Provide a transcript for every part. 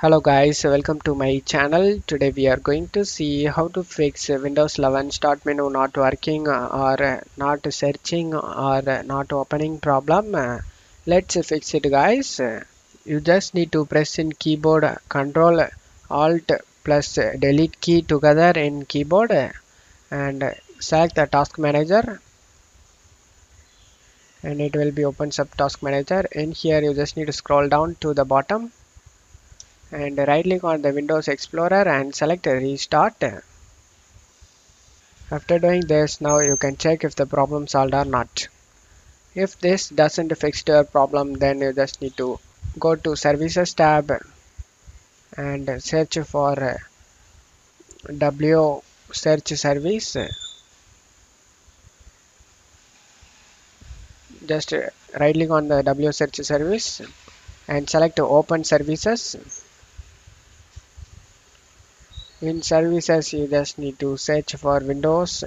Hello guys, welcome to my channel. Today we are going to see how to fix Windows 11 start menu not working or not searching or not opening problem. Let's fix it guys. You just need to press in keyboard Control Alt plus delete key together in keyboard and select the task manager, and it will be opens up task manager. In here you just need to scroll down to the bottom and right click on the Windows Explorer and select Restart. After doing this, now you can check if the problem solved or not. If this doesn't fix your problem, then you just need to go to Services tab and search for W search service. Just right click on the W search service and select Open Services. In services, you just need to search for Windows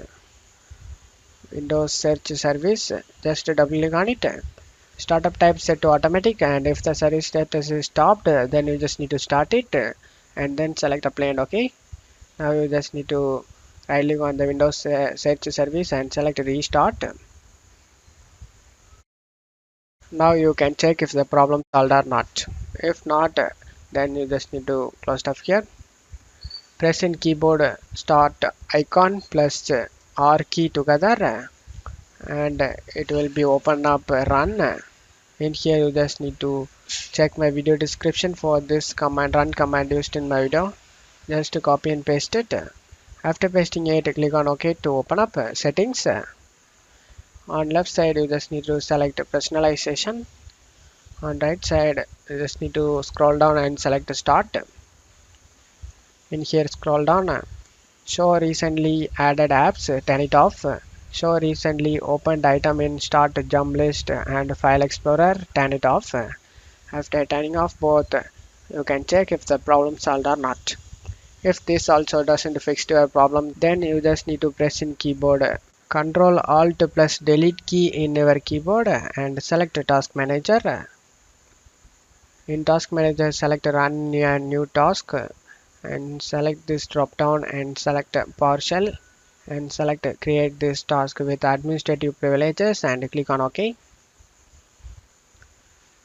search service. Just double click on it. Startup type set to automatic, and if the service status is stopped, then you just need to start it and then select apply and OK. Now you just need to right click on the Windows search service and select restart. Now you can check if the problem solved or not. If not, then you just need to close stuff here. Press in keyboard start icon plus R key together and it will be open up run. In here you just need to check my video description for this command, run command used in my video. Just to copy and paste it. After pasting it, click on OK to open up settings. On left side you just need to select personalization. On right side you just need to scroll down and select start. In here scroll down, show recently added apps, turn it off. Show recently opened item in start jump list and file explorer, turn it off. After turning off both, you can check if the problem solved or not. If this also doesn't fix your problem, then you just need to press in keyboard Control Alt plus delete key in your keyboard and select task manager. In task manager select run a new task and select this drop down and select PowerShell and select create this task with administrative privileges and click on OK.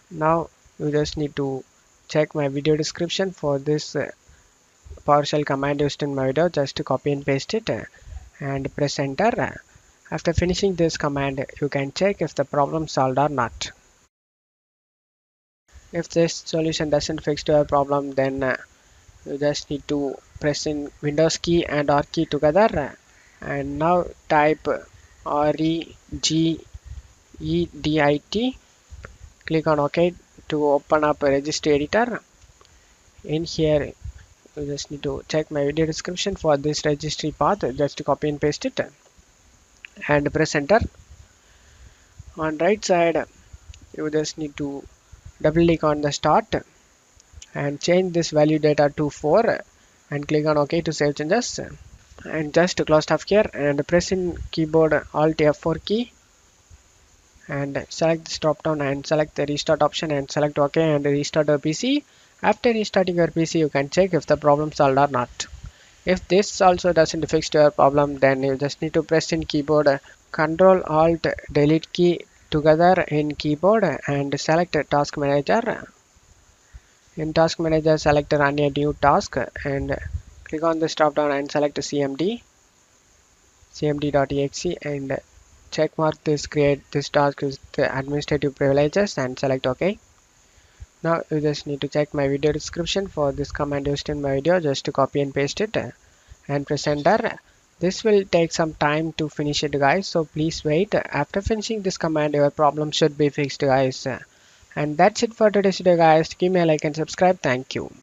Now you just need to check my video description for this PowerShell command used in my video. Just copy and paste it and press enter. After finishing this command, you can check if the problem solved or not. If this solution doesn't fix your problem, then you just need to press in Windows key and R key together and now type regedit. Click on OK to open up a registry editor. In here you just need to check my video description for this registry path. Just copy and paste it and press enter. On right side you just need to double click on the start and change this value data to 4 and click on OK to save changes and just close stuff here and press in keyboard Alt F4 key and select this drop down and select the restart option and select OK and restart your PC. After restarting your PC, you can check if the problem solved or not. If this also doesn't fix your problem, then you just need to press in keyboard Control Alt delete key together in keyboard and select task manager. In task manager select run a new task and click on this drop down and select cmd.exe and check mark this create this task with the administrative privileges and select OK. Now you just need to check my video description for this command used in my video. Just to copy and paste it and press enter. This will take some time to finish it guys, so please wait. After finishing this command, your problem should be fixed guys. And that's it for today's video guys. Give me a like and subscribe. Thank you.